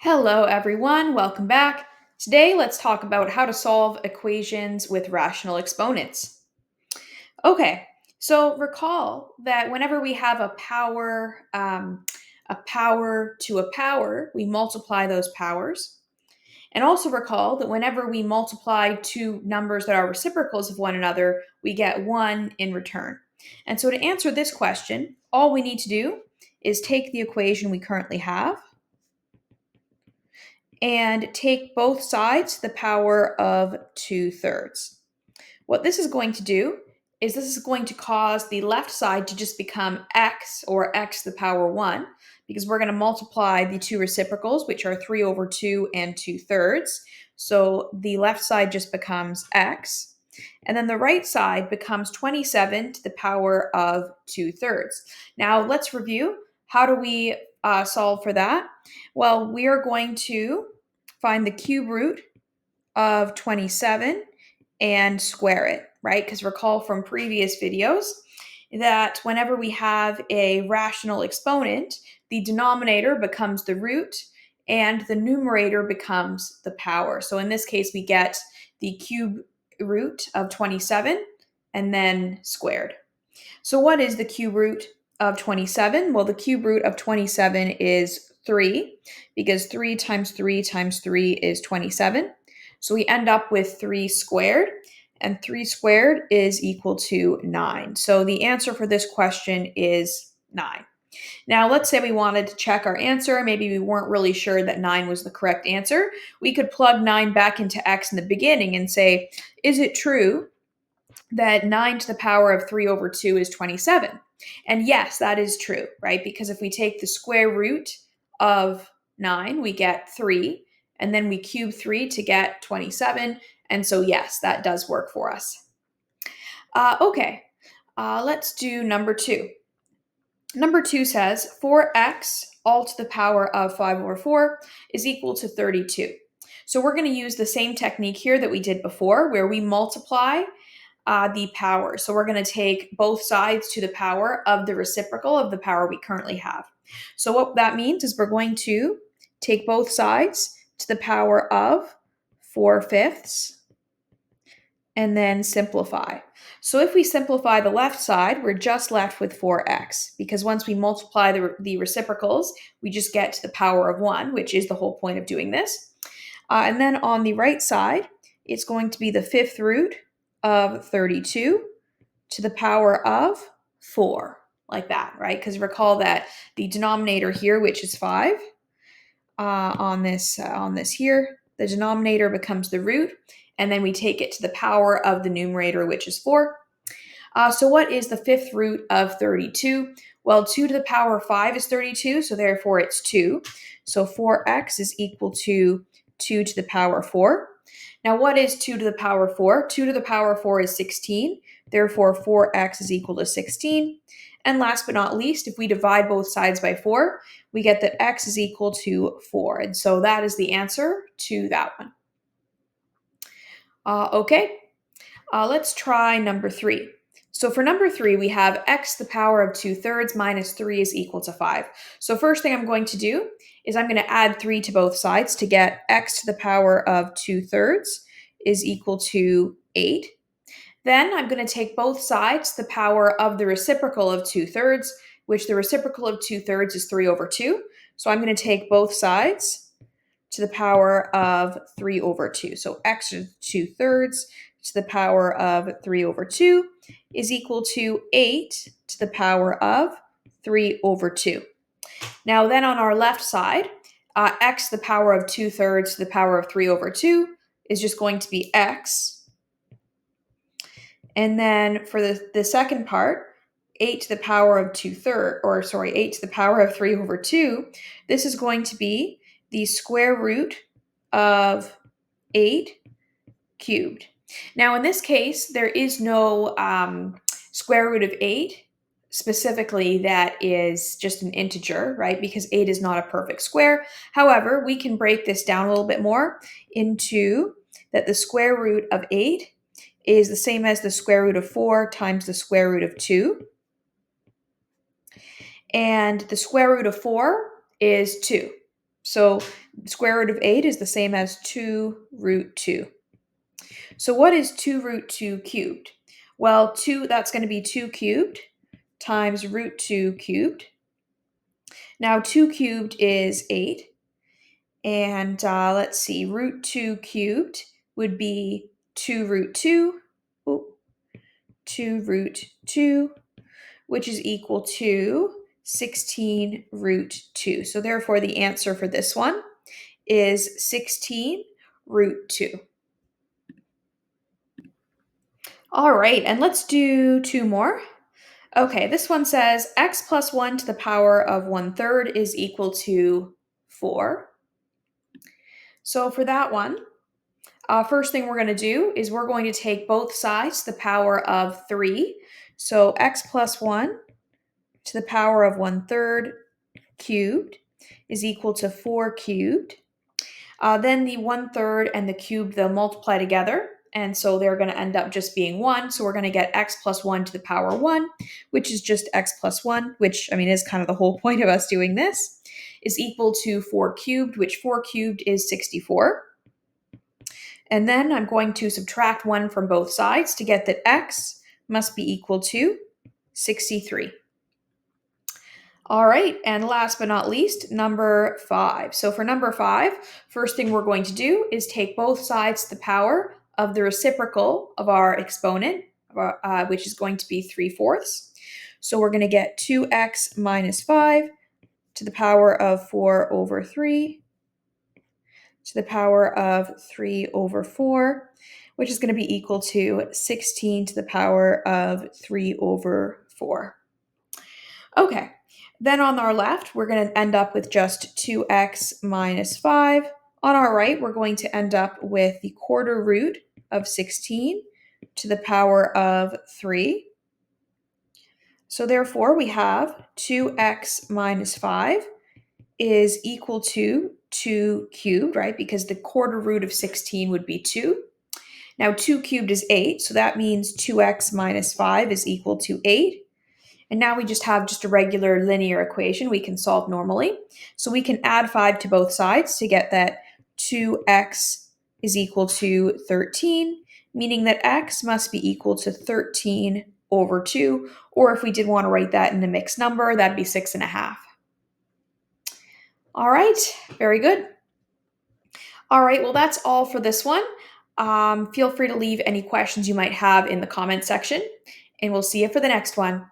Hello, everyone. Welcome back. Today, let's talk about how to solve equations with rational exponents. Okay, so recall that whenever we have a power to a power, we multiply those powers. And also recall that whenever we multiply two numbers that are reciprocals of one another, we get one in return. And so to answer this question, all we need to do is take the equation we currently have and take both sides to the power of 2/3. What this is going to do is this is going to cause the left side to just become x, or x to the power 1, because we're going to multiply the two reciprocals, which are 3/2 and 2/3. So the left side just becomes x. And then the right side becomes 27 to the power of 2/3. Now let's review. How do we solve for that? Well, we are going to find the cube root of 27 and square it, right? Because recall from previous videos that whenever we have a rational exponent, the denominator becomes the root and the numerator becomes the power. So in this case, we get the cube root of 27 and then squared. So what is the cube root of 27? Well, the cube root of 27 is 3, because 3 times 3 times 3 is 27. So we end up with 3 squared, and 3 squared is equal to 9. So the answer for this question is 9. Now, let's say we wanted to check our answer. Maybe we weren't really sure that 9 was the correct answer. We could plug 9 back into x in the beginning and say, is it true that 9 to the power of 3/2 is 27? And yes, that is true, right? Because if we take the square root of 9, we get 3, and then we cube 3 to get 27. And so, yes, that does work for us. Okay, let's do number 2. Number 2 says 4x all to the power of 5/4 is equal to 32. So we're going to use the same technique here that we did before, where we multiply the power. So we're going to take both sides to the power of the reciprocal of the power we currently have. So what that means is we're going to take both sides to the power of 4/5 and then simplify. So if we simplify the left side, we're just left with 4x, because once we multiply the reciprocals, we just get to the power of 1, which is the whole point of doing this. And then on the right side, it's going to be the fifth root of 32 to the power of 4, like that, right? Because recall that the denominator here, which is 5, on this here, the denominator becomes the root, and then we take it to the power of the numerator, which is 4. So what is the fifth root of 32? Well, 2 to the power of 5 is 32, so therefore it's 2. So 4x is equal to 2 to the power 4. Now, what is 2 to the power 4? 2 to the power 4 is 16. Therefore, 4x is equal to 16. And last but not least, if we divide both sides by 4, we get that x is equal to 4. And so that is the answer to that one. Okay, let's try number 3. So for number 3, we have x to the power of 2/3 minus 3 is equal to 5. So first thing I'm going to do is I'm going to add 3 to both sides to get x to the power of 2/3 is equal to 8. Then I'm going to take both sides to the power of the reciprocal of 2/3, which the reciprocal of 2/3 is 3/2. So I'm going to take both sides to the power of 3/2. So x to 2/3 to the power of 3/2 is equal to 8 to the power of 3/2. Now then on our left side, x to the power of 2/3 to the power of 3/2 is just going to be x. And then for the second part, 8 to the power of 8 to the power of 3/2, this is going to be the square root of 8 cubed. Now, in this case, there is no square root of 8 specifically that is just an integer, right? Because 8 is not a perfect square. However, we can break this down a little bit more into that the square root of 8 is the same as the square root of 4 times the square root of 2. And the square root of 4 is 2. So square root of 8 is the same as 2 root 2. So what is 2 root 2 cubed? Well, 2, that's going to be 2 cubed times root 2 cubed. Now 2 cubed is 8. And let's see, root 2 cubed would be 2 root 2. Ooh, 2 root 2, which is equal to 16 root 2. So therefore the answer for this one is 16 root 2. All right, and let's do two more. Okay, this one says x plus 1 to the power of 1/3 is equal to 4. So for that one, first thing we're going to do is we're going to take both sides to the power of 3. So x plus 1 to the power of 1/3 cubed is equal to 4 cubed. Then the 1/3 and the cube, they'll multiply together. And so they're going to end up just being 1. So we're going to get x plus 1 to the power 1, which is just x plus 1, which, I mean, is kind of the whole point of us doing this, is equal to 4 cubed, which 4 cubed is 64. And then I'm going to subtract 1 from both sides to get that x must be equal to 63. All right, and last but not least, number 5. So for number 5, first thing we're going to do is take both sides to the power of the reciprocal of our exponent, which is going to be 3/4. So we're going to get 2x minus 5 to the power of 4 over 3 to the power of 3 over 4, which is going to be equal to 16 to the power of 3 over 4. Okay, then on our left, we're going to end up with just 2x minus 5. On our right, we're going to end up with the quarter root of 16 to the power of 3. So therefore, we have 2x minus 5 is equal to 2 cubed, right? Because the quarter root of 16 would be 2. Now 2 cubed is 8, so that means 2x minus 5 is equal to 8. And now we just have just a regular linear equation we can solve normally. So we can add 5 to both sides to get that 2x is equal to 13, meaning that x must be equal to 13 over 2, or if we did want to write that in a mixed number, that'd be 6.5. All right, very good. All right, well, that's all for this one. Feel free to leave any questions you might have in the comment section, and we'll see you for the next one.